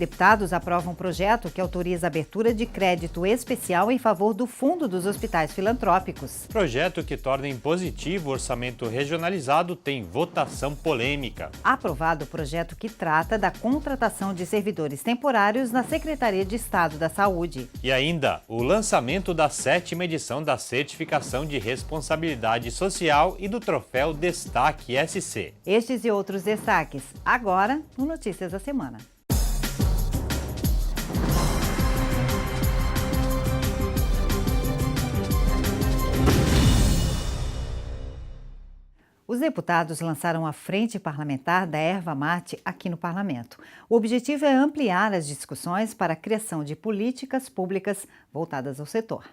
Deputados aprovam um projeto que autoriza a abertura de crédito especial em favor do Fundo dos Hospitais Filantrópicos. Projeto que torna impositivo o orçamento regionalizado tem votação polêmica. Aprovado o projeto que trata da contratação de servidores temporários na Secretaria de Estado da Saúde. E ainda, o lançamento da 7ª edição da Certificação de Responsabilidade Social e do Troféu Destaque SC. Estes e outros destaques, agora no Notícias da Semana. Os deputados lançaram a Frente Parlamentar da Erva Mate aqui no Parlamento. O objetivo é ampliar as discussões para a criação de políticas públicas voltadas ao setor.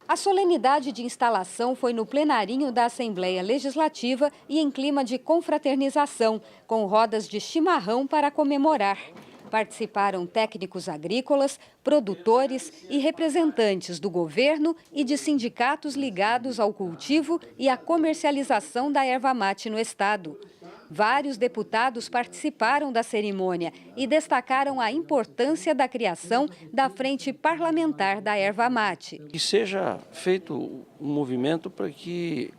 A solenidade de instalação foi no plenarinho da Assembleia Legislativa e em clima de confraternização, com rodas de chimarrão para comemorar. Participaram técnicos agrícolas, produtores e representantes do governo e de sindicatos ligados ao cultivo e à comercialização da erva mate no estado. Vários deputados participaram da cerimônia e destacaram a importância da criação da Frente Parlamentar da Erva Mate. Que seja feito um movimento para que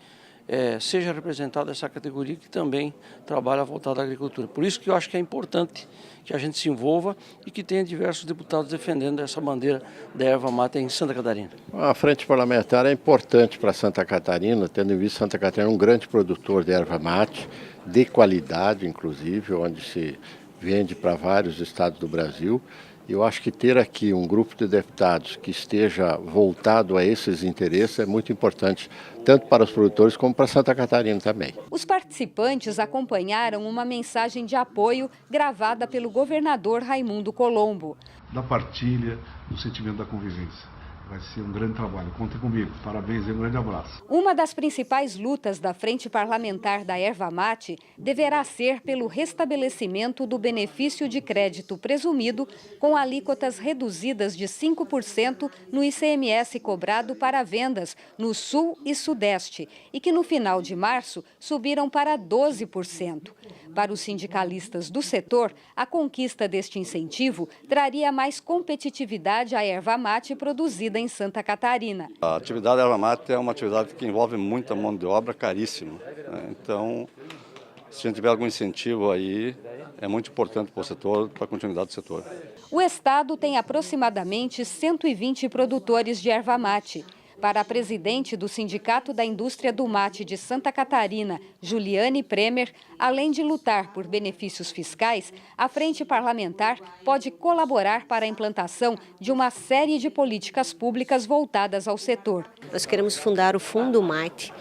seja representada essa categoria que também trabalha voltada à agricultura. Por isso que eu acho que é importante que a gente se envolva e que tenha diversos deputados defendendo essa bandeira da erva mate em Santa Catarina. A frente parlamentar é importante para Santa Catarina, tendo em vista Santa Catarina é um grande produtor de erva mate, de qualidade inclusive, onde se vende para vários estados do Brasil. Eu acho que ter aqui um grupo de deputados que esteja voltado a esses interesses é muito importante, tanto para os produtores como para Santa Catarina também. Os participantes acompanharam uma mensagem de apoio gravada pelo governador Raimundo Colombo. Da partilha, do sentimento da convivência. Vai ser um grande trabalho. Contem comigo. Parabéns e um grande abraço. Uma das principais lutas da Frente Parlamentar da Erva Mate deverá ser pelo restabelecimento do benefício de crédito presumido com alíquotas reduzidas de 5% no ICMS cobrado para vendas no Sul e Sudeste e que no final de março subiram para 12%. Para os sindicalistas do setor, a conquista deste incentivo traria mais competitividade à erva mate produzida em Santa Catarina. A atividade da erva mate é uma atividade que envolve muita mão de obra caríssima, né? Então, se a gente tiver algum incentivo aí, é muito importante para o setor, para a continuidade do setor. O estado tem aproximadamente 120 produtores de erva mate. Para a presidente do Sindicato da Indústria do Mate de Santa Catarina, Juliane Premer, além de lutar por benefícios fiscais, a Frente Parlamentar pode colaborar para a implantação de uma série de políticas públicas voltadas ao setor. Nós queremos fundar o Fundo Mate,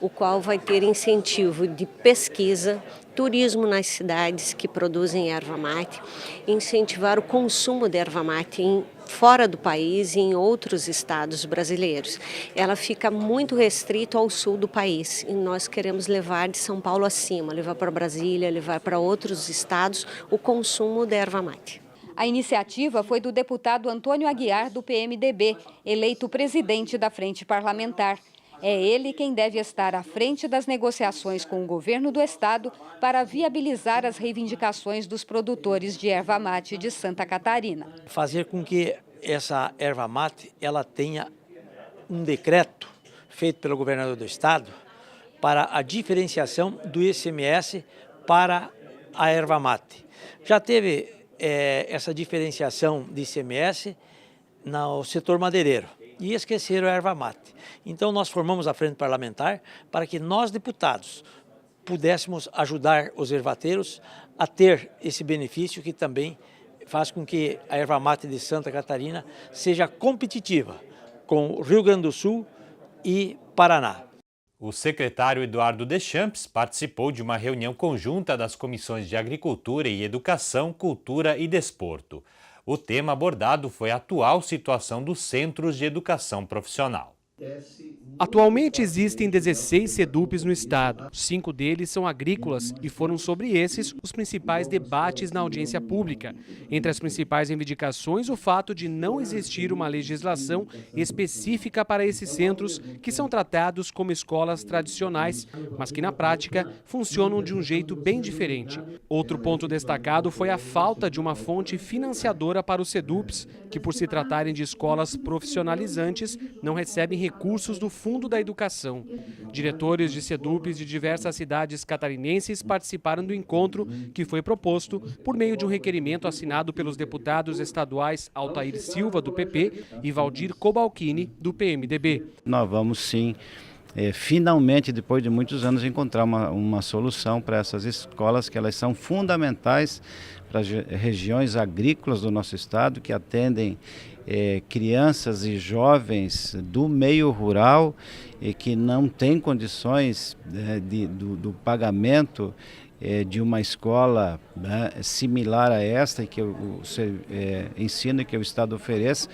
o qual vai ter incentivo de pesquisa, turismo nas cidades que produzem erva mate, incentivar o consumo de erva mate fora do país e em outros estados brasileiros. Ela fica muito restrita ao sul do país e nós queremos levar de São Paulo acima, levar para Brasília, levar para outros estados o consumo de erva mate. A iniciativa foi do deputado Antônio Aguiar, do PMDB, eleito presidente da Frente Parlamentar. É ele quem deve estar à frente das negociações com o governo do estado para viabilizar as reivindicações dos produtores de erva mate de Santa Catarina. Fazer com que essa erva mate ela tenha um decreto feito pelo governador do estado para a diferenciação do ICMS para a erva mate. Já teve essa diferenciação de ICMS no setor madeireiro e esqueceram a erva mate. Então nós formamos a Frente Parlamentar para que nós, deputados, pudéssemos ajudar os ervateiros a ter esse benefício que também faz com que a erva mate de Santa Catarina seja competitiva com o Rio Grande do Sul e Paraná. O secretário Eduardo Deschamps participou de uma reunião conjunta das comissões de Agricultura e Educação, Cultura e Desporto. O tema abordado foi a atual situação dos centros de educação profissional. Atualmente existem 16 SEDUPs no estado. 5 deles são agrícolas e foram sobre esses os principais debates na audiência pública. Entre as principais reivindicações, o fato de não existir uma legislação específica para esses centros, que são tratados como escolas tradicionais, mas que na prática funcionam de um jeito bem diferente. Outro ponto destacado foi a falta de uma fonte financiadora para os SEDUPs, que por se tratarem de escolas profissionalizantes, não recebem recursos do Fundo da Educação. Diretores de SEDUPs de diversas cidades catarinenses participaram do encontro, que foi proposto por meio de um requerimento assinado pelos deputados estaduais Altair Silva, do PP, e Valdir Cobalcini, do PMDB. Nós vamos sim, finalmente, depois de muitos anos, encontrar uma solução para essas escolas, que elas são fundamentais para as regiões agrícolas do nosso estado, que atendem crianças e jovens do meio rural e que não têm condições do pagamento de uma escola similar a esta que o ensino que o Estado oferece.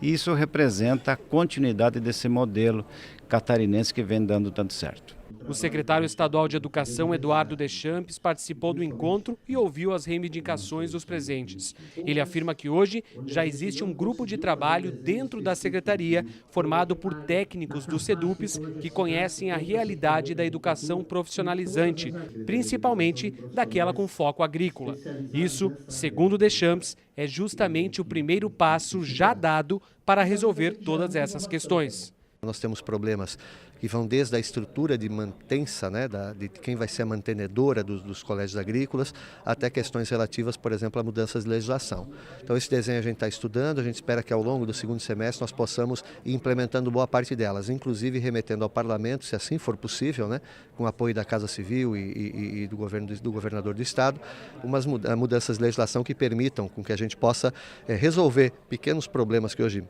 Isso representa a continuidade desse modelo catarinense que vem dando tanto certo. O secretário estadual de Educação, Eduardo Deschamps, participou do encontro e ouviu as reivindicações dos presentes. Ele afirma que hoje já existe um grupo de trabalho dentro da secretaria, formado por técnicos dos SEDUPs que conhecem a realidade da educação profissionalizante, principalmente daquela com foco agrícola. Isso, segundo Deschamps, é justamente o primeiro passo já dado para resolver todas essas questões. Nós temos problemas que vão desde a estrutura de mantença, de quem vai ser a mantenedora dos colégios agrícolas, até questões relativas, por exemplo, a mudanças de legislação. Então esse desenho a gente está estudando, a gente espera que ao longo do segundo semestre nós possamos ir implementando boa parte delas, inclusive remetendo ao parlamento, se assim for possível, com o apoio da Casa Civil e do governador do estado, umas mudanças de legislação que permitam com que a gente possa resolver pequenos problemas que hoje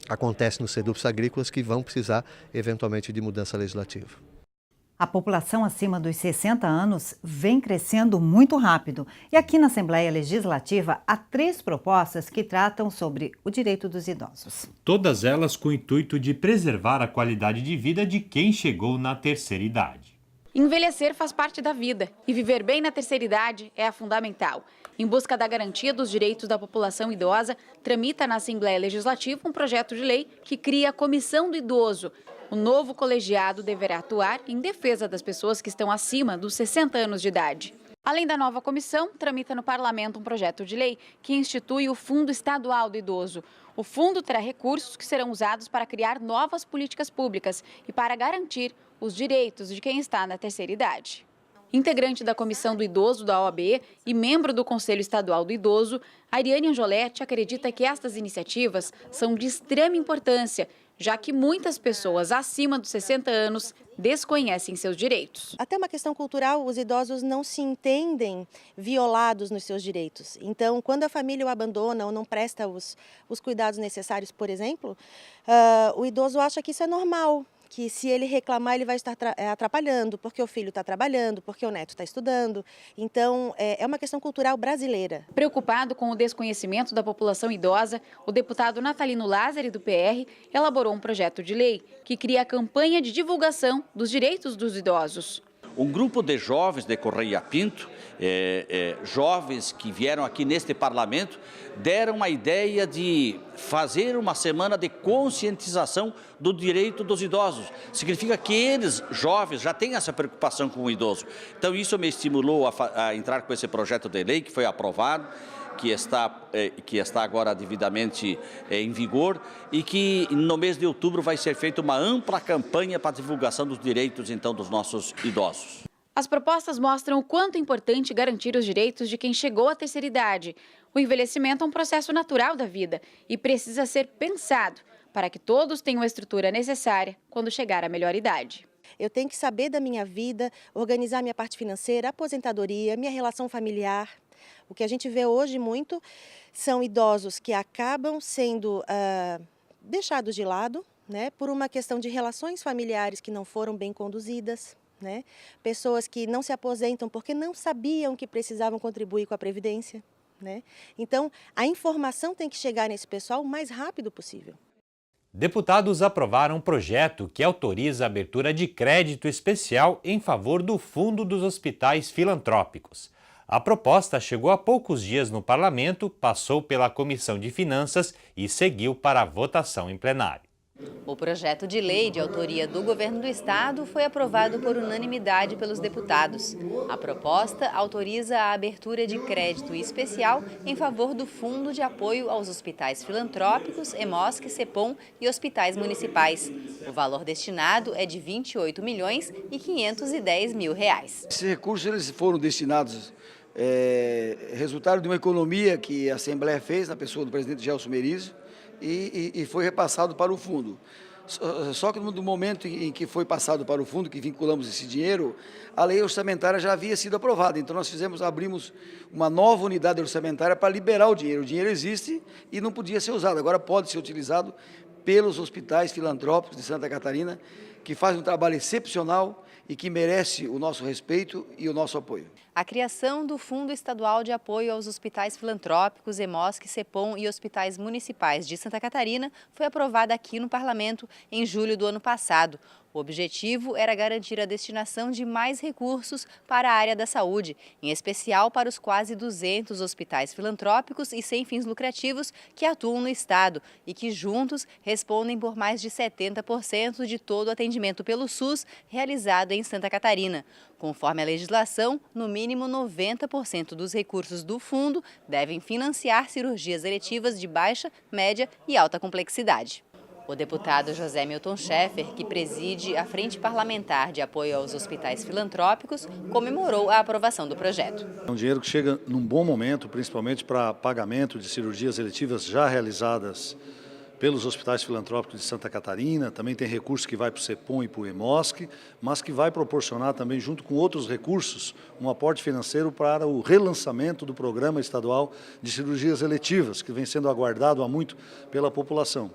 acontece nos SEDUPs agrícolas, que vão precisar eventualmente de mudança legislativa. A população acima dos 60 anos vem crescendo muito rápido. E aqui na Assembleia Legislativa há 3 propostas que tratam sobre o direito dos idosos. Todas elas com o intuito de preservar a qualidade de vida de quem chegou na terceira idade. Envelhecer faz parte da vida e viver bem na terceira idade é fundamental. Em busca da garantia dos direitos da população idosa, tramita na Assembleia Legislativa um projeto de lei que cria a Comissão do Idoso. O novo colegiado deverá atuar em defesa das pessoas que estão acima dos 60 anos de idade. Além da nova comissão, tramita no Parlamento um projeto de lei que institui o Fundo Estadual do Idoso. O fundo terá recursos que serão usados para criar novas políticas públicas e para garantir os direitos de quem está na terceira idade. Integrante da Comissão do Idoso da OAB e membro do Conselho Estadual do Idoso, Ariane Anjoletti acredita que estas iniciativas são de extrema importância, já que muitas pessoas acima dos 60 anos desconhecem seus direitos. Até uma questão cultural, os idosos não se entendem violados nos seus direitos. Então, quando a família o abandona ou não presta os cuidados necessários, por exemplo, o idoso acha que isso é normal, que se ele reclamar ele vai estar atrapalhando, porque o filho está trabalhando, porque o neto está estudando. Então, é uma questão cultural brasileira. Preocupado com o desconhecimento da população idosa, o deputado Natalino Lázari, do PR, elaborou um projeto de lei que cria a campanha de divulgação dos direitos dos idosos. Um grupo de jovens de Correia Pinto, jovens que vieram aqui neste parlamento, deram a ideia de fazer uma semana de conscientização do direito dos idosos. Significa que eles, jovens, já têm essa preocupação com o idoso. Então isso me estimulou a entrar com esse projeto de lei que foi aprovado, que está agora devidamente em vigor e que no mês de outubro vai ser feita uma ampla campanha para a divulgação dos direitos então dos nossos idosos. As propostas mostram o quanto é importante garantir os direitos de quem chegou à terceira idade. O envelhecimento é um processo natural da vida e precisa ser pensado para que todos tenham a estrutura necessária quando chegar à melhor idade. Eu tenho que saber da minha vida, organizar minha parte financeira, aposentadoria, minha relação familiar. O que a gente vê hoje muito são idosos que acabam sendo deixados de lado, por uma questão de relações familiares que não foram bem conduzidas. Pessoas que não se aposentam porque não sabiam que precisavam contribuir com a Previdência. Então, a informação tem que chegar nesse pessoal o mais rápido possível. Deputados aprovaram um projeto que autoriza a abertura de crédito especial em favor do Fundo dos Hospitais Filantrópicos. A proposta chegou há poucos dias no Parlamento, passou pela Comissão de Finanças e seguiu para a votação em plenário. O projeto de lei de autoria do Governo do Estado foi aprovado por unanimidade pelos deputados. A proposta autoriza a abertura de crédito especial em favor do Fundo de Apoio aos Hospitais Filantrópicos, EMOSC, CEPOM e hospitais municipais. O valor destinado é de R$ 28.510.000. Esses recursos eles foram destinados, resultado de uma economia que a Assembleia fez na pessoa do presidente Gelson Merizio, e foi repassado para o fundo. Só que no momento em que foi passado para o fundo, que vinculamos esse dinheiro, a lei orçamentária já havia sido aprovada. Então nós abrimos uma nova unidade orçamentária para liberar o dinheiro. O dinheiro existe e não podia ser usado. Agora pode ser utilizado pelos hospitais filantrópicos de Santa Catarina, que fazem um trabalho excepcional e que merece o nosso respeito e o nosso apoio. A criação do Fundo Estadual de Apoio aos Hospitais Filantrópicos, EMOSC, CEPOM e hospitais municipais de Santa Catarina foi aprovada aqui no Parlamento em julho do ano passado. O objetivo era garantir a destinação de mais recursos para a área da saúde, em especial para os quase 200 hospitais filantrópicos e sem fins lucrativos que atuam no Estado e que juntos respondem por mais de 70% de todo o atendimento pelo SUS realizado em Santa Catarina. Conforme a legislação, no mínimo 90% dos recursos do fundo devem financiar cirurgias eletivas de baixa, média e alta complexidade. O deputado José Milton Schaeffer, que preside a Frente Parlamentar de Apoio aos Hospitais Filantrópicos, comemorou a aprovação do projeto. É um dinheiro que chega num bom momento, principalmente para pagamento de cirurgias eletivas já realizadas pelos hospitais filantrópicos de Santa Catarina. Também tem recurso que vai para o CEPOM e para o EMOSC, mas que vai proporcionar também, junto com outros recursos, um aporte financeiro para o relançamento do Programa Estadual de Cirurgias Eletivas, que vem sendo aguardado há muito pela população.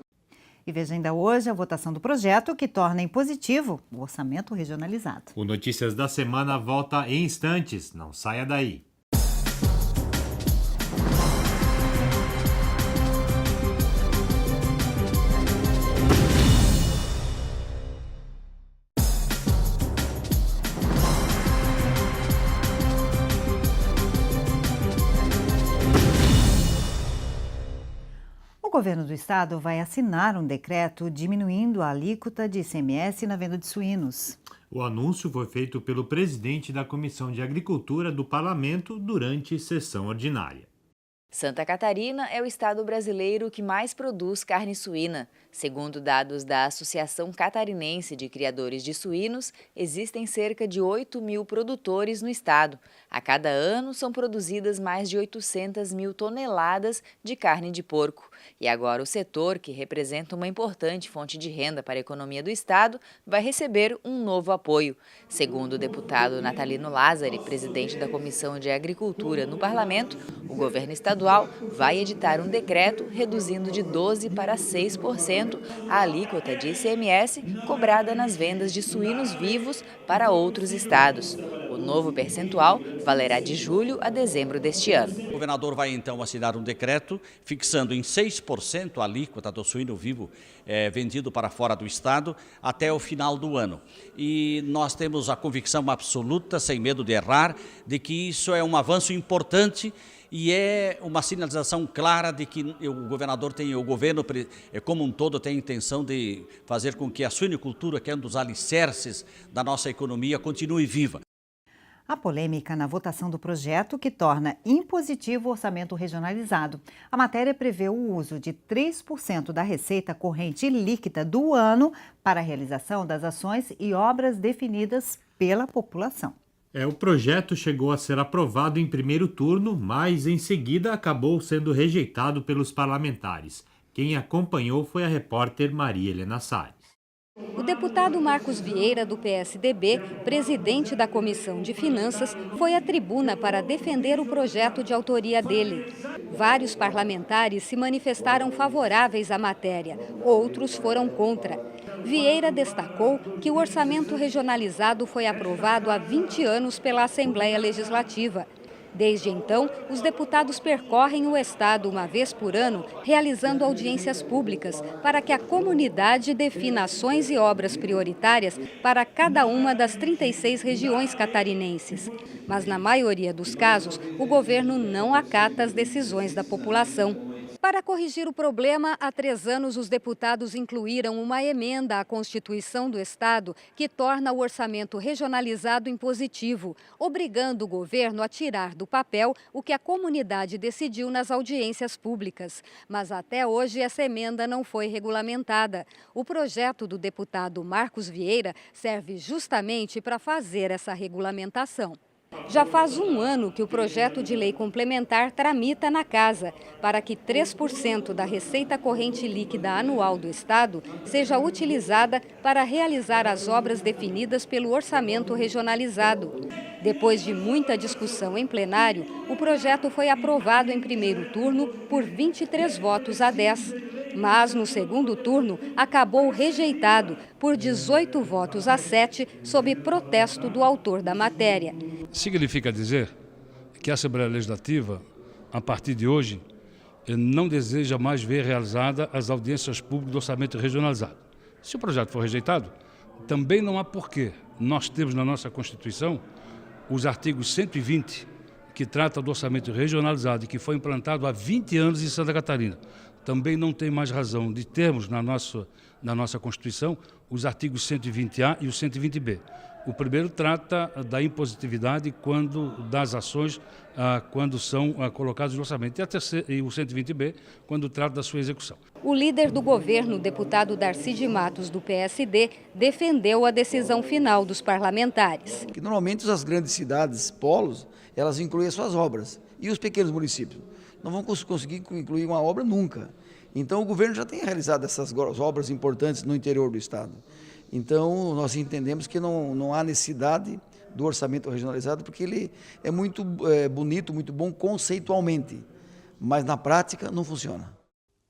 E veja ainda hoje a votação do projeto que torna impositivo o orçamento regionalizado. O Notícias da Semana volta em instantes, não saia daí. O governo do estado vai assinar um decreto diminuindo a alíquota de ICMS na venda de suínos. O anúncio foi feito pelo presidente da Comissão de Agricultura do Parlamento durante sessão ordinária. Santa Catarina é o estado brasileiro que mais produz carne suína. Segundo dados da Associação Catarinense de Criadores de Suínos, existem cerca de 8.000 produtores no estado. A cada ano são produzidas mais de 800.000 toneladas de carne de porco. E agora o setor, que representa uma importante fonte de renda para a economia do estado, vai receber um novo apoio. Segundo o deputado Natalino Lázari, presidente da Comissão de Agricultura no Parlamento, o governo estadual vai editar um decreto reduzindo de 12% para 6% a alíquota de ICMS cobrada nas vendas de suínos vivos para outros estados. O novo percentual valerá de julho a dezembro deste ano. O governador vai então assinar um decreto fixando em 6% a alíquota do suíno vivo vendido para fora do estado até o final do ano. E nós temos a convicção absoluta, sem medo de errar, de que isso é um avanço importante e é uma sinalização clara de que o governador tem, o governo como um todo tem a intenção de fazer com que a suinicultura, que é um dos alicerces da nossa economia, continue viva. A polêmica na votação do projeto que torna impositivo o orçamento regionalizado. A matéria prevê o uso de 3% da receita corrente líquida do ano para a realização das ações e obras definidas pela população. O projeto chegou a ser aprovado em primeiro turno, mas em seguida acabou sendo rejeitado pelos parlamentares. Quem acompanhou foi a repórter Maria Helena Salles. O deputado Marcos Vieira, do PSDB, presidente da Comissão de Finanças, foi à tribuna para defender o projeto de autoria dele. Vários parlamentares se manifestaram favoráveis à matéria, outros foram contra. Vieira destacou que o orçamento regionalizado foi aprovado há 20 anos pela Assembleia Legislativa. Desde então, os deputados percorrem o estado uma vez por ano, realizando audiências públicas para que a comunidade defina ações e obras prioritárias para cada uma das 36 regiões catarinenses. Mas, na maioria dos casos, o governo não acata as decisões da população. Para corrigir o problema, há 3 anos os deputados incluíram uma emenda à Constituição do Estado que torna o orçamento regionalizado impositivo, obrigando o governo a tirar do papel o que a comunidade decidiu nas audiências públicas. Mas até hoje essa emenda não foi regulamentada. O projeto do deputado Marcos Vieira serve justamente para fazer essa regulamentação. Já faz 1 ano que o projeto de lei complementar tramita na Casa, para que 3% da receita corrente líquida anual do Estado seja utilizada para realizar as obras definidas pelo orçamento regionalizado. Depois de muita discussão em plenário, o projeto foi aprovado em primeiro turno por 23 votos a 10. Mas, no segundo turno, acabou rejeitado por 18 votos a 7, sob protesto do autor da matéria. Significa dizer que a Assembleia Legislativa, a partir de hoje, não deseja mais ver realizadas as audiências públicas do orçamento regionalizado. Se o projeto for rejeitado, também não há porquê. Nós temos na nossa Constituição os artigos 120, que trata do orçamento regionalizado e que foi implantado há 20 anos em Santa Catarina. Também não tem mais razão de termos na nossa Constituição os artigos 120A e o 120B. O primeiro trata da impositividade das ações quando são colocadas no orçamento e o 120B quando trata da sua execução. O líder do governo, deputado Darcy de Matos, do PSD, defendeu a decisão final dos parlamentares. Que normalmente as grandes cidades, polos, elas incluem as suas obras e os pequenos municípios não vão conseguir incluir uma obra nunca. Então o governo já tem realizado essas obras importantes no interior do estado. Então nós entendemos que não há necessidade do orçamento regionalizado, porque ele é muito bonito, muito bom conceitualmente, mas na prática não funciona.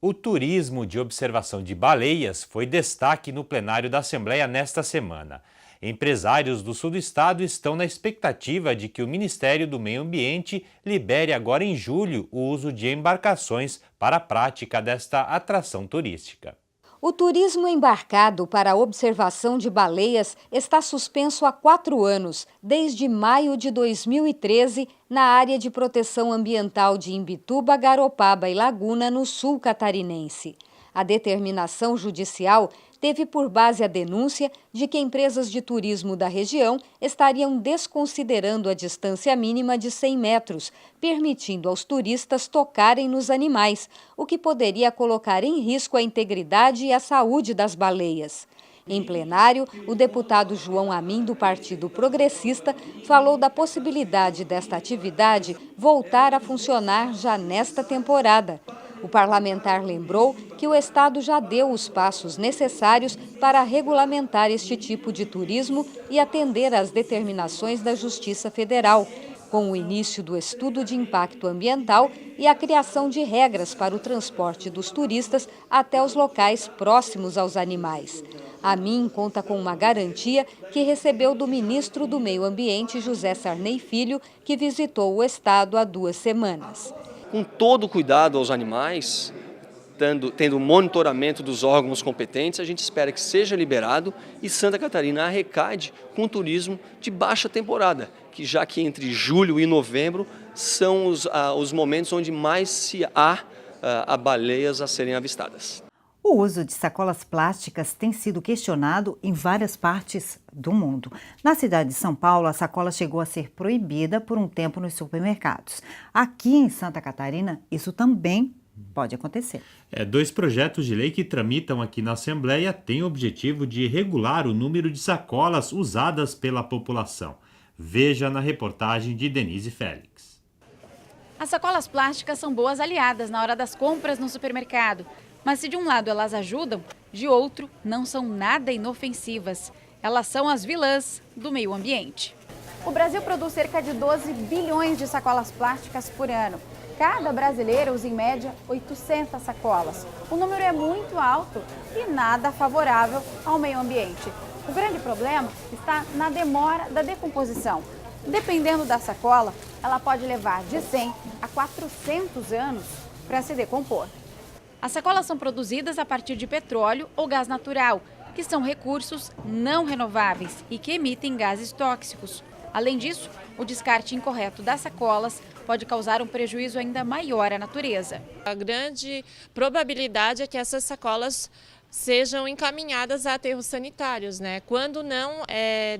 O turismo de observação de baleias foi destaque no plenário da Assembleia nesta semana. Empresários do sul do estado estão na expectativa de que o Ministério do Meio Ambiente libere agora em julho o uso de embarcações para a prática desta atração turística. O turismo embarcado para a observação de baleias está suspenso há 4 anos, desde maio de 2013, na área de proteção ambiental de Imbituba, Garopaba e Laguna, no sul catarinense. A determinação judicial teve por base a denúncia de que empresas de turismo da região estariam desconsiderando a distância mínima de 100 metros, permitindo aos turistas tocarem nos animais, o que poderia colocar em risco a integridade e a saúde das baleias. Em plenário, o deputado João Amin, do Partido Progressista, falou da possibilidade desta atividade voltar a funcionar já nesta temporada. O parlamentar lembrou que o Estado já deu os passos necessários para regulamentar este tipo de turismo e atender às determinações da Justiça Federal, com o início do estudo de impacto ambiental e a criação de regras para o transporte dos turistas até os locais próximos aos animais. Amin conta com uma garantia que recebeu do ministro do Meio Ambiente, José Sarney Filho, que visitou o Estado há 2 semanas. Com todo o cuidado aos animais, tendo monitoramento dos órgãos competentes, a gente espera que seja liberado e Santa Catarina arrecade com turismo de baixa temporada, já que entre julho e novembro são os momentos onde mais há baleias a serem avistadas. O uso de sacolas plásticas tem sido questionado em várias partes do mundo. Na cidade de São Paulo, a sacola chegou a ser proibida por um tempo nos supermercados. Aqui em Santa Catarina, isso também pode acontecer. 2 projetos de lei que tramitam aqui na Assembleia têm o objetivo de regular o número de sacolas usadas pela população. Veja na reportagem de Denise Félix. As sacolas plásticas são boas aliadas na hora das compras no supermercado. Mas se de um lado elas ajudam, de outro não são nada inofensivas. Elas são as vilãs do meio ambiente. O Brasil produz cerca de 12 bilhões de sacolas plásticas por ano. Cada brasileiro usa em média 800 sacolas. O número é muito alto e nada favorável ao meio ambiente. O grande problema está na demora da decomposição. Dependendo da sacola, ela pode levar de 100 a 400 anos para se decompor. As sacolas são produzidas a partir de petróleo ou gás natural, que são recursos não renováveis e que emitem gases tóxicos. Além disso, o descarte incorreto das sacolas pode causar um prejuízo ainda maior à natureza. A grande probabilidade é que essas sacolas sejam encaminhadas a aterros sanitários, né? Quando não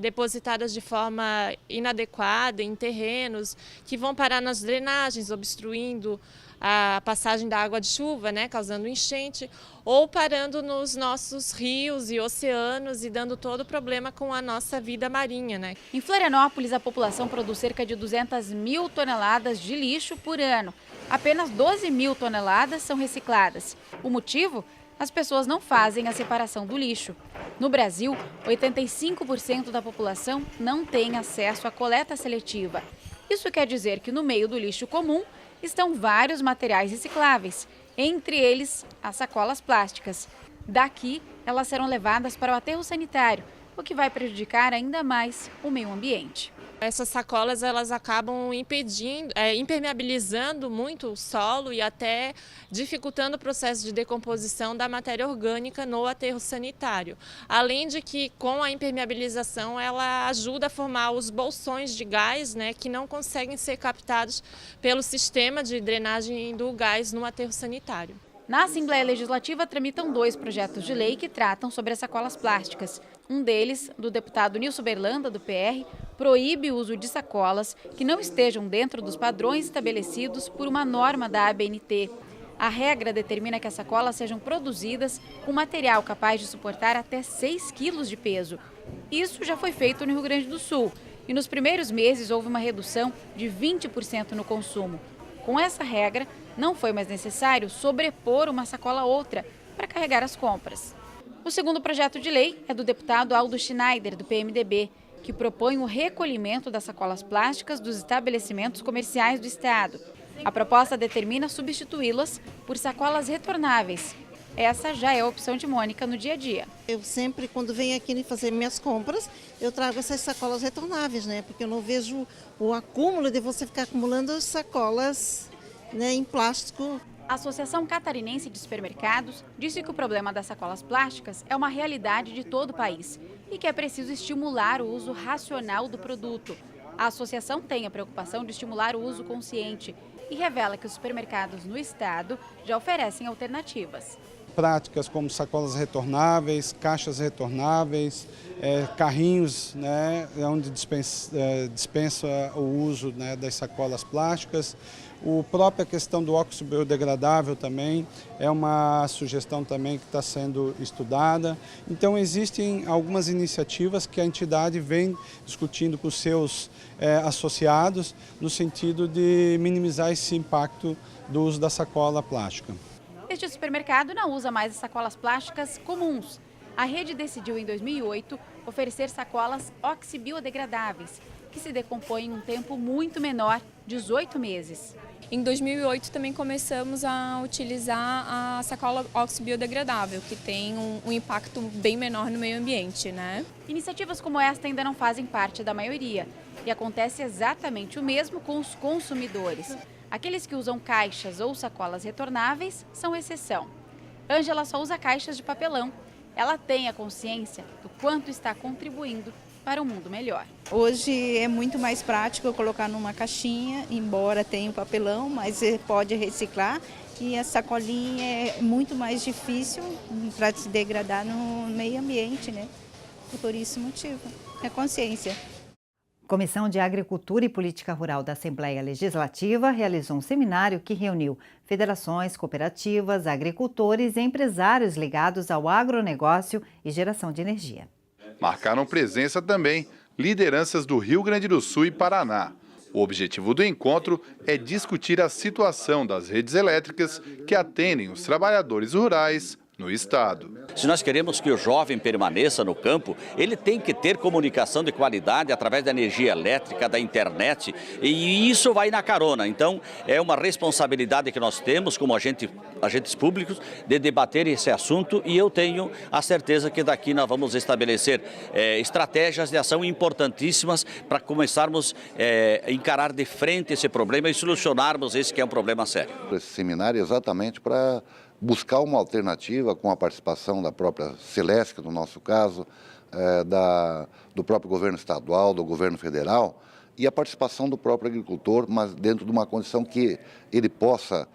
depositadas de forma inadequada em terrenos que vão parar nas drenagens, obstruindo a passagem da água de chuva, né, causando enchente, ou parando nos nossos rios e oceanos e dando todo o problema com a nossa vida marinha, né? Em Florianópolis, a população produz cerca de 200 mil toneladas de lixo por ano. Apenas 12 mil toneladas são recicladas. O motivo? As pessoas não fazem a separação do lixo. No Brasil, 85% da população não tem acesso à coleta seletiva. Isso quer dizer que no meio do lixo comum estão vários materiais recicláveis, entre eles as sacolas plásticas. Daqui, elas serão levadas para o aterro sanitário, o que vai prejudicar ainda mais o meio ambiente. Essas sacolas elas acabam impermeabilizando muito o solo e até dificultando o processo de decomposição da matéria orgânica no aterro sanitário. Além de que com a impermeabilização ela ajuda a formar os bolsões de gás, né, que não conseguem ser captados pelo sistema de drenagem do gás no aterro sanitário. Na Assembleia Legislativa tramitam 2 projetos de lei que tratam sobre as sacolas plásticas. Um deles, do deputado Nilson Berlanda, do PR, proíbe o uso de sacolas que não estejam dentro dos padrões estabelecidos por uma norma da ABNT. A regra determina que as sacolas sejam produzidas com material capaz de suportar até 6 quilos de peso. Isso já foi feito no Rio Grande do Sul e nos primeiros meses houve uma redução de 20% no consumo. Com essa regra, não foi mais necessário sobrepor uma sacola a outra para carregar as compras. O segundo projeto de lei é do deputado Aldo Schneider, do PMDB, que propõe o recolhimento das sacolas plásticas dos estabelecimentos comerciais do Estado. A proposta determina substituí-las por sacolas retornáveis. Essa já é a opção de Mônica no dia a dia. Eu sempre, quando venho aqui fazer minhas compras, eu trago essas sacolas retornáveis, né? Porque eu não vejo o acúmulo de você ficar acumulando sacolas, né, em plástico. A Associação Catarinense de Supermercados disse que o problema das sacolas plásticas é uma realidade de todo o país e que é preciso estimular o uso racional do produto. A associação tem a preocupação de estimular o uso consciente e revela que os supermercados no estado já oferecem alternativas. Práticas como sacolas retornáveis, caixas retornáveis, carrinhos, né, onde dispensa o uso, né, das sacolas plásticas. A própria questão do óxido biodegradável também é uma sugestão também que está sendo estudada. Então existem algumas iniciativas que a entidade vem discutindo com os seus associados no sentido de minimizar esse impacto do uso da sacola plástica. Este supermercado não usa mais as sacolas plásticas comuns. A rede decidiu em 2008 oferecer sacolas oxibiodegradáveis, que se decompõem em um tempo muito menor, 18 meses. Em 2008 também começamos a utilizar a sacola oxibiodegradável, que tem um impacto bem menor no meio ambiente, né? Iniciativas como esta ainda não fazem parte da maioria e acontece exatamente o mesmo com os consumidores. Aqueles que usam caixas ou sacolas retornáveis são exceção. Ângela só usa caixas de papelão. Ela tem a consciência do quanto está contribuindo para um mundo melhor. Hoje é muito mais prático eu colocar numa caixinha, embora tenha o papelão, mas você pode reciclar. E a sacolinha é muito mais difícil para se degradar no meio ambiente, né? E por esse motivo, é consciência. Comissão de Agricultura e Política Rural da Assembleia Legislativa realizou um seminário que reuniu federações, cooperativas, agricultores e empresários ligados ao agronegócio e geração de energia. Marcaram presença também lideranças do Rio Grande do Sul e Paraná. O objetivo do encontro é discutir a situação das redes elétricas que atendem os trabalhadores rurais no estado. Se nós queremos que o jovem permaneça no campo, ele tem que ter comunicação de qualidade através da energia elétrica, da internet, e isso vai na carona. Então, é uma responsabilidade que nós temos como agentes públicos de debater esse assunto, e eu tenho a certeza que daqui nós vamos estabelecer estratégias de ação importantíssimas para começarmos a encarar de frente esse problema e solucionarmos esse que é um problema sério. Esse seminário é exatamente para buscar uma alternativa com a participação da própria Celesc, no nosso caso, do próprio governo estadual, do governo federal, e a participação do próprio agricultor, mas dentro de uma condição que ele possa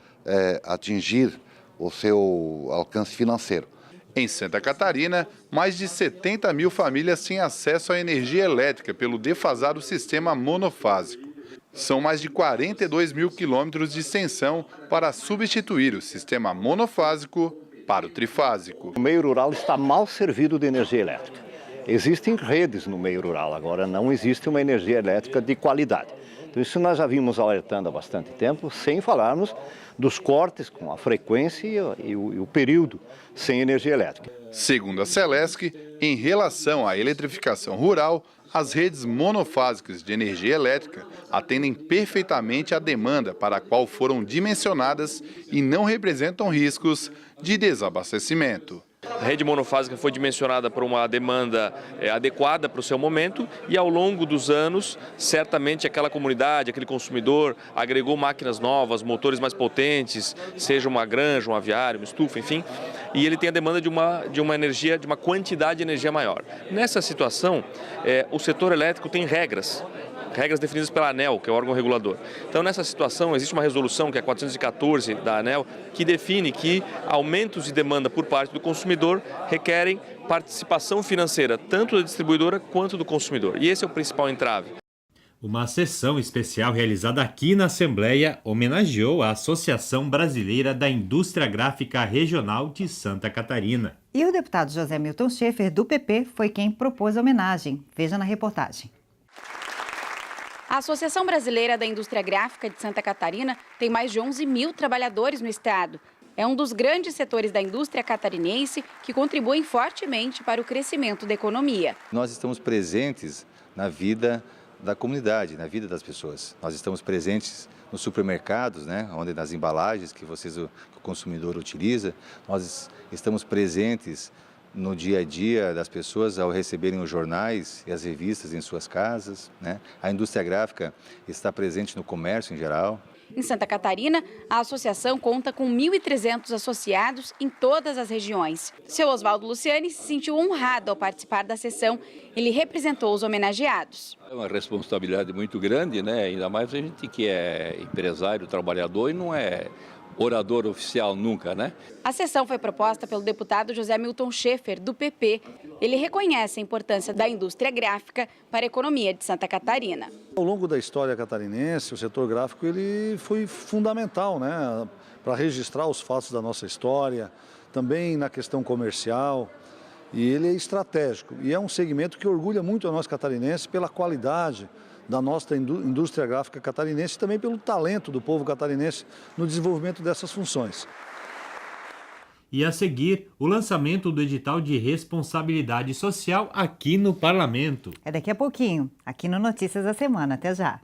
atingir o seu alcance financeiro. Em Santa Catarina, mais de 70 mil famílias têm acesso à energia elétrica pelo defasado sistema monofásico. São mais de 42 mil quilômetros de extensão para substituir o sistema monofásico para o trifásico. O meio rural está mal servido de energia elétrica. Existem redes no meio rural, agora não existe uma energia elétrica de qualidade. Então isso nós já vimos alertando há bastante tempo, sem falarmos dos cortes com a frequência e o período sem energia elétrica. Segundo a Celesc, em relação à eletrificação rural, as redes monofásicas de energia elétrica atendem perfeitamente à demanda para a qual foram dimensionadas e não representam riscos de desabastecimento. A rede monofásica foi dimensionada para uma demanda adequada para o seu momento e ao longo dos anos, certamente aquela comunidade, aquele consumidor agregou máquinas novas, motores mais potentes, seja uma granja, um aviário, uma estufa, enfim, e ele tem a demanda de uma energia, de uma quantidade de energia maior. Nessa situação, o setor elétrico tem regras definidas pela ANEEL, que é o órgão regulador. Então, nessa situação, existe uma resolução, que é a 414 da ANEEL, que define que aumentos de demanda por parte do consumidor requerem participação financeira, tanto da distribuidora quanto do consumidor. E esse é o principal entrave. Uma sessão especial realizada aqui na Assembleia homenageou a Associação Brasileira da Indústria Gráfica Regional de Santa Catarina. E o deputado José Milton Schaefer, do PP, foi quem propôs a homenagem. Veja na reportagem. A Associação Brasileira da Indústria Gráfica de Santa Catarina tem mais de 11 mil trabalhadores no estado. É um dos grandes setores da indústria catarinense que contribuem fortemente para o crescimento da economia. Nós estamos presentes na vida da comunidade, na vida das pessoas. Nós estamos presentes nos supermercados, onde nas embalagens que o consumidor utiliza. Nós estamos presentes no dia a dia das pessoas ao receberem os jornais e as revistas em suas casas. A indústria gráfica está presente no comércio em geral. Em Santa Catarina, a associação conta com 1.300 associados em todas as regiões. Seu Oswaldo Luciani se sentiu honrado ao participar da sessão. Ele representou os homenageados. É uma responsabilidade muito grande, ainda mais a gente que é empresário, trabalhador e não é orador oficial nunca, A sessão foi proposta pelo deputado José Milton Schaefer, do PP. Ele reconhece a importância da indústria gráfica para a economia de Santa Catarina. Ao longo da história catarinense, o setor gráfico ele foi fundamental, para registrar os fatos da nossa história, também na questão comercial, e ele é estratégico. E é um segmento que orgulha muito a nós catarinenses pela qualidade da nossa indústria gráfica catarinense e também pelo talento do povo catarinense no desenvolvimento dessas funções. E a seguir, o lançamento do edital de responsabilidade social aqui no Parlamento. É daqui a pouquinho, aqui no Notícias da Semana. Até já.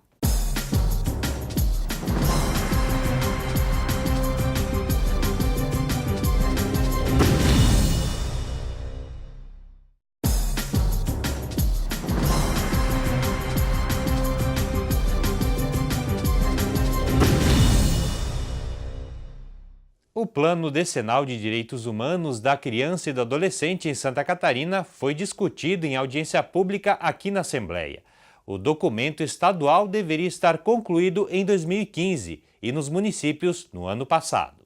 O Plano Decenal de Direitos Humanos da Criança e do Adolescente em Santa Catarina foi discutido em audiência pública aqui na Assembleia. O documento estadual deveria estar concluído em 2015 e nos municípios no ano passado.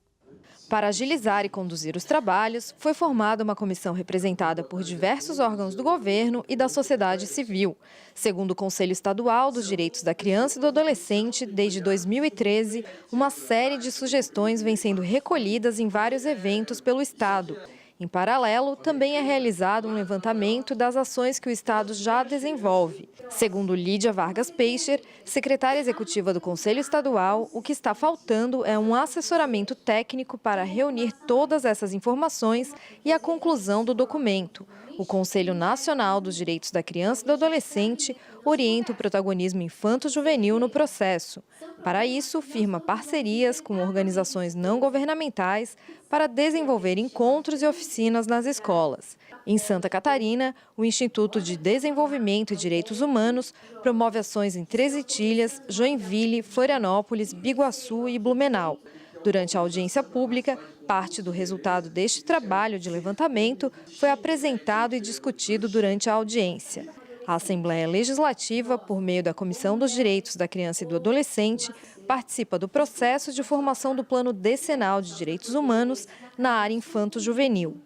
Para agilizar e conduzir os trabalhos, foi formada uma comissão representada por diversos órgãos do governo e da sociedade civil. Segundo o Conselho Estadual dos Direitos da Criança e do Adolescente, desde 2013, uma série de sugestões vem sendo recolhidas em vários eventos pelo Estado. Em paralelo, também é realizado um levantamento das ações que o Estado já desenvolve. Segundo Lídia Vargas Peixer, secretária executiva do Conselho Estadual, o que está faltando é um assessoramento técnico para reunir todas essas informações e a conclusão do documento. O Conselho Nacional dos Direitos da Criança e do Adolescente orienta o protagonismo infanto-juvenil no processo. Para isso, firma parcerias com organizações não governamentais para desenvolver encontros e oficinas nas escolas. Em Santa Catarina, o Instituto de Desenvolvimento e Direitos Humanos promove ações em Três Itilhas, Joinville, Florianópolis, Biguaçu e Blumenau. Durante a audiência pública, parte do resultado deste trabalho de levantamento foi apresentado e discutido durante a audiência. A Assembleia Legislativa, por meio da Comissão dos Direitos da Criança e do Adolescente, participa do processo de formação do Plano Decenal de Direitos Humanos na área infanto-juvenil.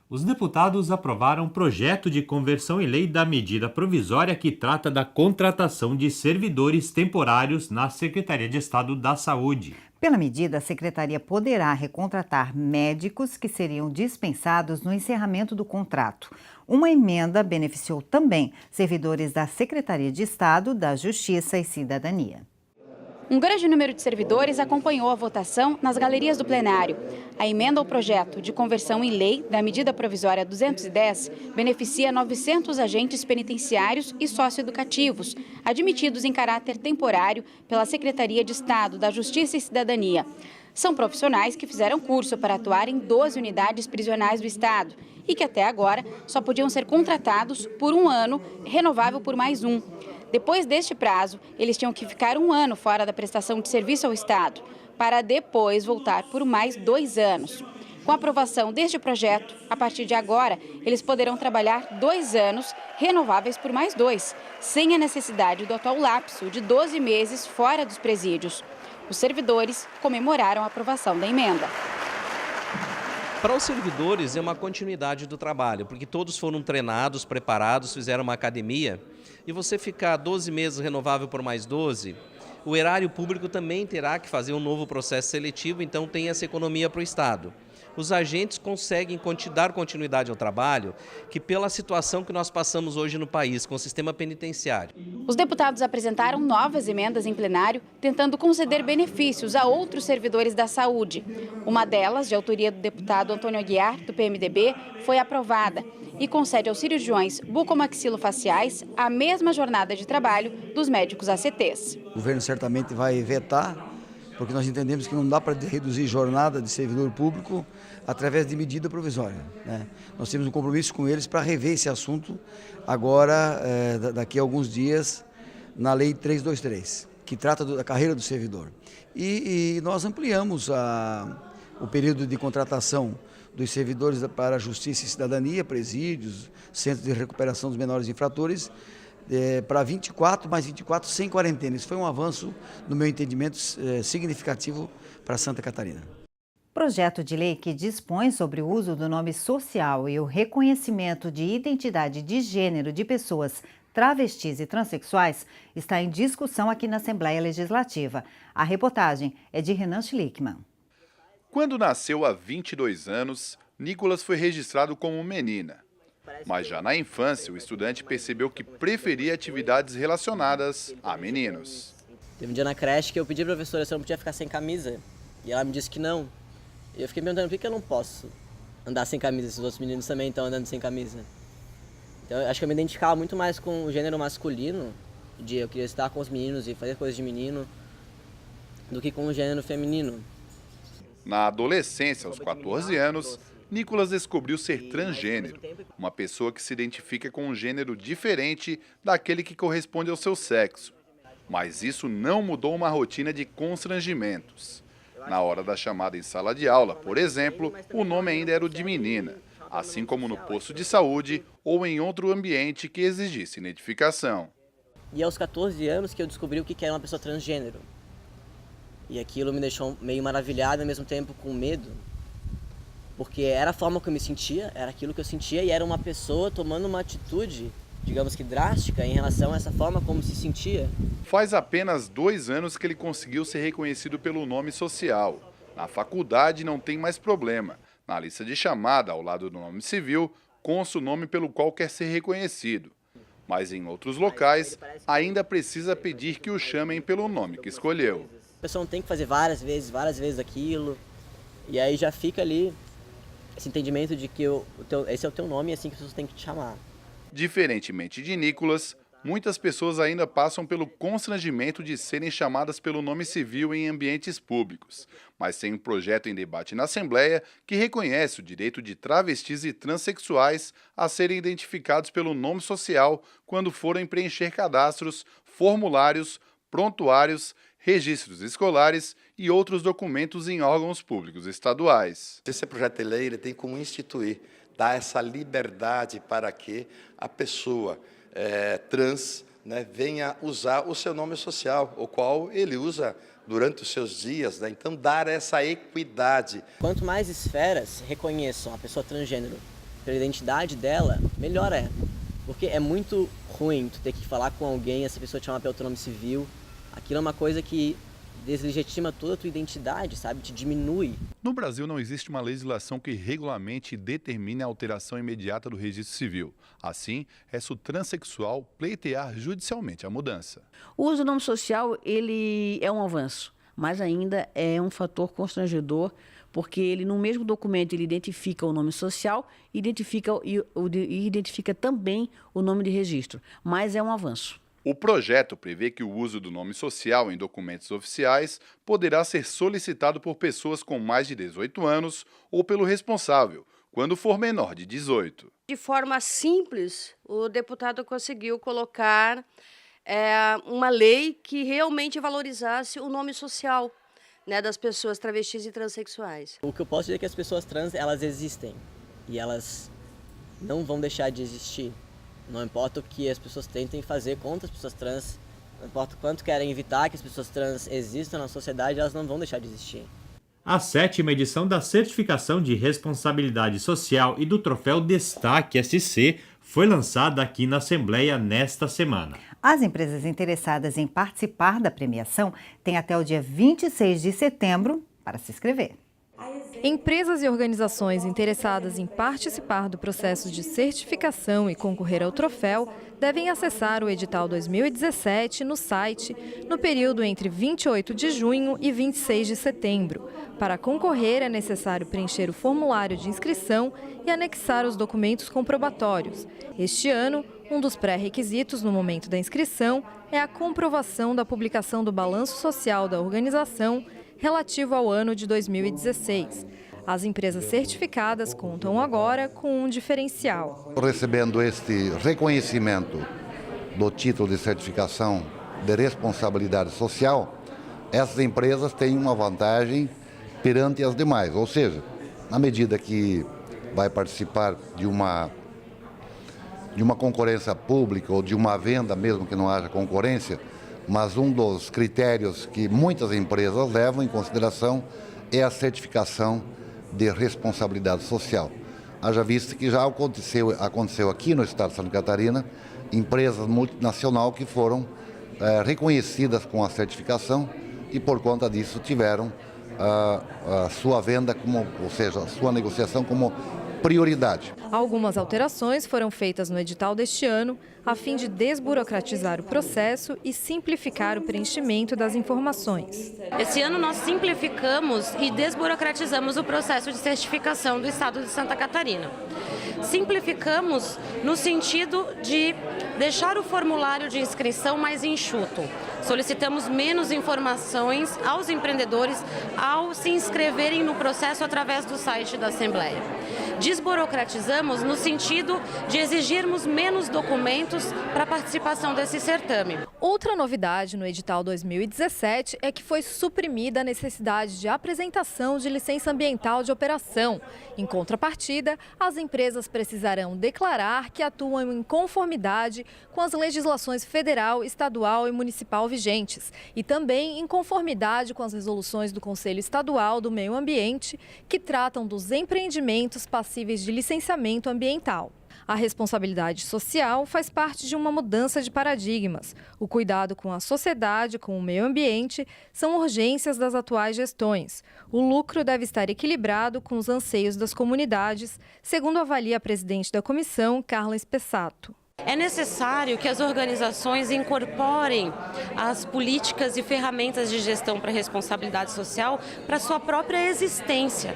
Os deputados aprovaram um projeto de conversão em lei da medida provisória que trata da contratação de servidores temporários na Secretaria de Estado da Saúde. Pela medida, a Secretaria poderá recontratar médicos que seriam dispensados no encerramento do contrato. Uma emenda beneficiou também servidores da Secretaria de Estado da Justiça e Cidadania. Um grande número de servidores acompanhou a votação nas galerias do plenário. A emenda ao projeto de conversão em lei da medida provisória 210 beneficia 900 agentes penitenciários e socioeducativos, admitidos em caráter temporário pela Secretaria de Estado da Justiça e Cidadania. São profissionais que fizeram curso para atuar em 12 unidades prisionais do Estado e que até agora só podiam ser contratados por um ano, renovável por mais um. Depois deste prazo, eles tinham que ficar um ano fora da prestação de serviço ao Estado, para depois voltar por mais 2 anos. Com a aprovação deste projeto, a partir de agora, eles poderão trabalhar 2 anos, renováveis por mais 2, sem a necessidade do atual lapso de 12 meses fora dos presídios. Os servidores comemoraram a aprovação da emenda. Para os servidores é uma continuidade do trabalho, porque todos foram treinados, preparados, fizeram uma academia, e você ficar 12 meses renovável por mais 12, o erário público também terá que fazer um novo processo seletivo, então tem essa economia para o Estado. Os agentes conseguem dar continuidade ao trabalho, que pela situação que nós passamos hoje no país, com o sistema penitenciário. Os deputados apresentaram novas emendas em plenário, tentando conceder benefícios a outros servidores da saúde. Uma delas, de autoria do deputado Antônio Aguiar, do PMDB, foi aprovada e concede aos cirurgiões bucomaxilofaciais a mesma jornada de trabalho dos médicos ACTs. O governo certamente vai vetar, porque nós entendemos que não dá para reduzir jornada de servidor público através de medida provisória, né? Nós temos um compromisso com eles para rever esse assunto agora, daqui a alguns dias, na Lei 323, que trata da carreira do servidor. E nós ampliamos o período de contratação dos servidores para a Justiça e Cidadania, presídios, centros de recuperação dos menores infratores, para 24, mais 24 sem quarentena. Isso foi um avanço, no meu entendimento, significativo para Santa Catarina. Projeto de lei que dispõe sobre o uso do nome social e o reconhecimento de identidade de gênero de pessoas travestis e transexuais está em discussão aqui na Assembleia Legislativa. A reportagem é de Renan Schlickman. Quando nasceu há 22 anos, Nicolas foi registrado como menina. Mas já na infância, o estudante percebeu que preferia atividades relacionadas a meninos. Teve um dia na creche que eu pedi para a professora se eu não podia ficar sem camisa. E ela me disse que não. E eu fiquei me perguntando por que eu não posso andar sem camisa, se os outros meninos também estão andando sem camisa. Então eu acho que eu me identificava muito mais com o gênero masculino, de eu queria estar com os meninos e fazer coisas de menino, do que com o gênero feminino. Na adolescência, aos 14 anos, Nicolas descobriu ser transgênero, uma pessoa que se identifica com um gênero diferente daquele que corresponde ao seu sexo. Mas isso não mudou uma rotina de constrangimentos. Na hora da chamada em sala de aula, por exemplo, o nome ainda era o de menina, assim como no posto de saúde ou em outro ambiente que exigisse identificação. E aos 14 anos que eu descobri o que era uma pessoa transgênero. E aquilo me deixou meio maravilhado e ao mesmo tempo com medo. Porque era a forma que eu me sentia, era aquilo que eu sentia e era uma pessoa tomando uma atitude, digamos que drástica, em relação a essa forma como se sentia. Faz apenas 2 anos que ele conseguiu ser reconhecido pelo nome social. Na faculdade não tem mais problema. Na lista de chamada, ao lado do nome civil, consta o nome pelo qual quer ser reconhecido. Mas em outros locais, ainda precisa pedir que o chamem pelo nome que escolheu. A pessoa não tem que fazer várias vezes aquilo. E aí já fica ali esse entendimento de que esse é o teu nome e é assim que as pessoas têm que te chamar. Diferentemente de Nicolas, muitas pessoas ainda passam pelo constrangimento de serem chamadas pelo nome civil em ambientes públicos. Mas tem um projeto em debate na Assembleia que reconhece o direito de travestis e transexuais a serem identificados pelo nome social quando forem preencher cadastros, formulários, prontuários, registros escolares e outros documentos em órgãos públicos estaduais. Esse projeto de lei ele tem como instituir, dar essa liberdade para que a pessoa trans, né, venha usar o seu nome social, o qual ele usa durante os seus dias, né? Então dar essa equidade. Quanto mais esferas reconheçam a pessoa transgênero pela identidade dela, melhor é. Porque é muito ruim tu ter que falar com alguém, essa pessoa te chamar pelo teu nome civil. Aquilo é uma coisa que deslegitima toda a tua identidade, sabe? Te diminui. No Brasil não existe uma legislação que regulamente e determine a alteração imediata do registro civil. Assim, resta o transexual pleitear judicialmente a mudança. O uso do nome social, ele é um avanço, mas ainda é um fator constrangedor, porque ele no mesmo documento ele identifica o nome social e identifica também o nome de registro, mas é um avanço. O projeto prevê que o uso do nome social em documentos oficiais poderá ser solicitado por pessoas com mais de 18 anos ou pelo responsável, quando for menor de 18. De forma simples, o deputado conseguiu colocar uma lei que realmente valorizasse o nome social, né, das pessoas travestis e transexuais. O que eu posso dizer é que as pessoas trans, elas existem e elas não vão deixar de existir. Não importa o que as pessoas tentem fazer contra as pessoas trans, não importa o quanto querem evitar que as pessoas trans existam na sociedade, elas não vão deixar de existir. A 7ª edição da Certificação de Responsabilidade Social e do Troféu Destaque SC foi lançada aqui na Assembleia nesta semana. As empresas interessadas em participar da premiação têm até o dia 26 de setembro para se inscrever. Empresas e organizações interessadas em participar do processo de certificação e concorrer ao troféu devem acessar o edital 2017 no site no período entre 28 de junho e 26 de setembro. Para concorrer, é necessário preencher o formulário de inscrição e anexar os documentos comprobatórios. Este ano, um dos pré-requisitos no momento da inscrição é a comprovação da publicação do balanço social da organização relativo ao ano de 2016. As empresas certificadas contam agora com um diferencial. Recebendo este reconhecimento do título de certificação de responsabilidade social, essas empresas têm uma vantagem perante as demais, ou seja, na medida que vai participar de uma concorrência pública ou de uma venda, mesmo que não haja concorrência, mas um dos critérios que muitas empresas levam em consideração é a certificação de responsabilidade social. Haja visto que já aconteceu aqui no estado de Santa Catarina, empresas multinacionais que foram reconhecidas com a certificação e por conta disso tiveram a sua venda, ou seja, a sua negociação como prioridade. Algumas alterações foram feitas no edital deste ano, a fim de desburocratizar o processo e simplificar o preenchimento das informações. Esse ano nós simplificamos e desburocratizamos o processo de certificação do Estado de Santa Catarina. Simplificamos no sentido de deixar o formulário de inscrição mais enxuto. Solicitamos menos informações aos empreendedores ao se inscreverem no processo através do site da Assembleia. Desburocratizamos no sentido de exigirmos menos documentos para a participação desse certame. Outra novidade no edital 2017 é que foi suprimida a necessidade de apresentação de licença ambiental de operação. Em contrapartida, as empresas precisarão declarar que atuam em conformidade com as legislações federal, estadual e municipal vigentes e também em conformidade com as resoluções do Conselho Estadual do Meio Ambiente, que tratam dos empreendimentos passíveis de licenciamento ambiental. A responsabilidade social faz parte de uma mudança de paradigmas. O cuidado com a sociedade, com o meio ambiente, são urgências das atuais gestões. O lucro deve estar equilibrado com os anseios das comunidades, segundo avalia a presidente da comissão, Carla Spessato. É necessário que as organizações incorporem as políticas e ferramentas de gestão para a responsabilidade social para sua própria existência.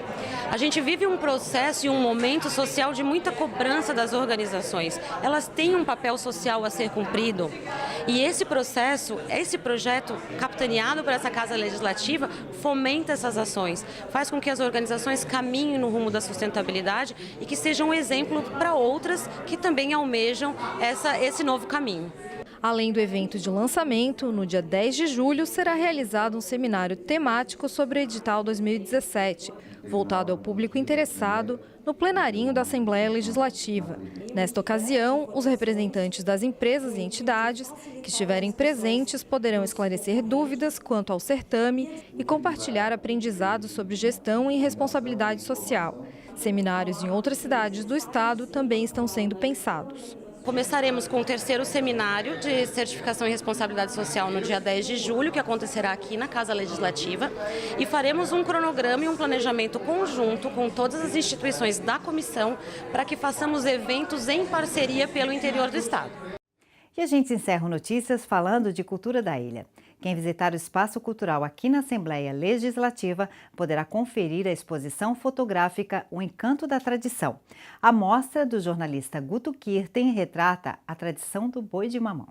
A gente vive um processo e um momento social de muita cobrança das organizações. Elas têm um papel social a ser cumprido. E esse processo, esse projeto capitaneado por essa Casa Legislativa, fomenta essas ações, faz com que as organizações caminhem no rumo da sustentabilidade e que sejam um exemplo para outras que também almejam esse novo caminho. Além do evento de lançamento, no dia 10 de julho será realizado um seminário temático sobre o edital 2017, voltado ao público interessado, no plenarinho da Assembleia Legislativa. Nesta ocasião, os representantes das empresas e entidades que estiverem presentes poderão esclarecer dúvidas quanto ao certame e compartilhar aprendizados sobre gestão e responsabilidade social. Seminários em outras cidades do estado também estão sendo pensados. Começaremos com o 3º seminário de certificação e responsabilidade social no dia 10 de julho, que acontecerá aqui na Casa Legislativa, e faremos um cronograma e um planejamento conjunto com todas as instituições da comissão para que façamos eventos em parceria pelo interior do estado. E a gente encerra o Notícias falando de cultura da ilha. Quem visitar o Espaço Cultural aqui na Assembleia Legislativa poderá conferir a exposição fotográfica O Encanto da Tradição. A mostra do jornalista Guto Kirten retrata a tradição do boi de mamão.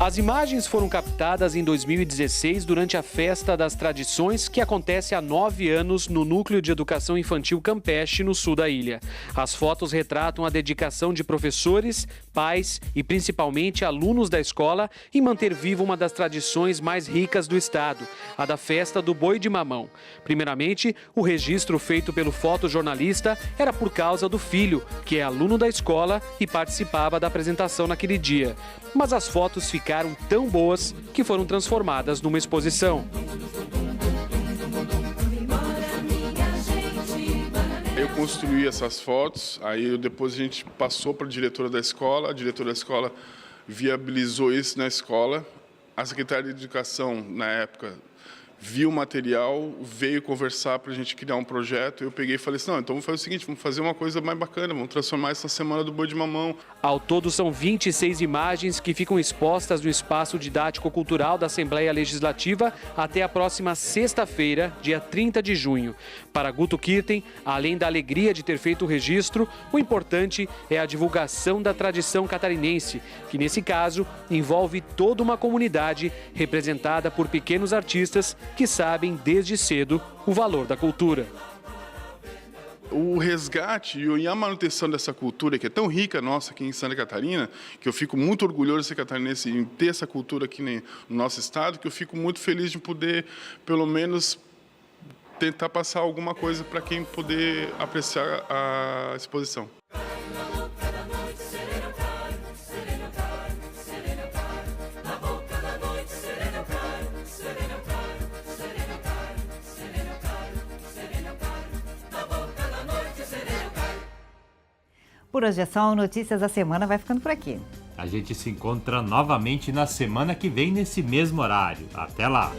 As imagens foram captadas em 2016 durante a Festa das Tradições, que acontece há 9 anos no Núcleo de Educação Infantil Campeche, no sul da ilha. As fotos retratam a dedicação de professores, pais e principalmente alunos da escola em manter viva uma das tradições mais ricas do estado, a da Festa do Boi de Mamão. Primeiramente, o registro feito pelo fotojornalista era por causa do filho, que é aluno da escola e participava da apresentação naquele dia. Mas as fotos ficaram tão boas que foram transformadas numa exposição. Eu construí essas fotos, aí depois a gente passou para a diretora da escola viabilizou isso na escola. A secretária de Educação, na época, viu o material, veio conversar para a gente criar um projeto. Eu peguei e falei assim, não, então vamos fazer o seguinte, vamos fazer uma coisa mais bacana, vamos transformar essa Semana do Boi de Mamão. Ao todo, são 26 imagens que ficam expostas no Espaço Didático-Cultural da Assembleia Legislativa até a próxima sexta-feira, dia 30 de junho. Para Guto Kirten, além da alegria de ter feito o registro, o importante é a divulgação da tradição catarinense, que nesse caso envolve toda uma comunidade representada por pequenos artistas que sabem desde cedo o valor da cultura. O resgate e a manutenção dessa cultura, que é tão rica nossa aqui em Santa Catarina, que eu fico muito orgulhoso de ser catarinense em ter essa cultura aqui no nosso estado, que eu fico muito feliz de poder, pelo menos, tentar passar alguma coisa para quem poder apreciar a exposição. Por hoje é só, o Notícias da Semana vai ficando por aqui. A gente se encontra novamente na semana que vem nesse mesmo horário. Até lá!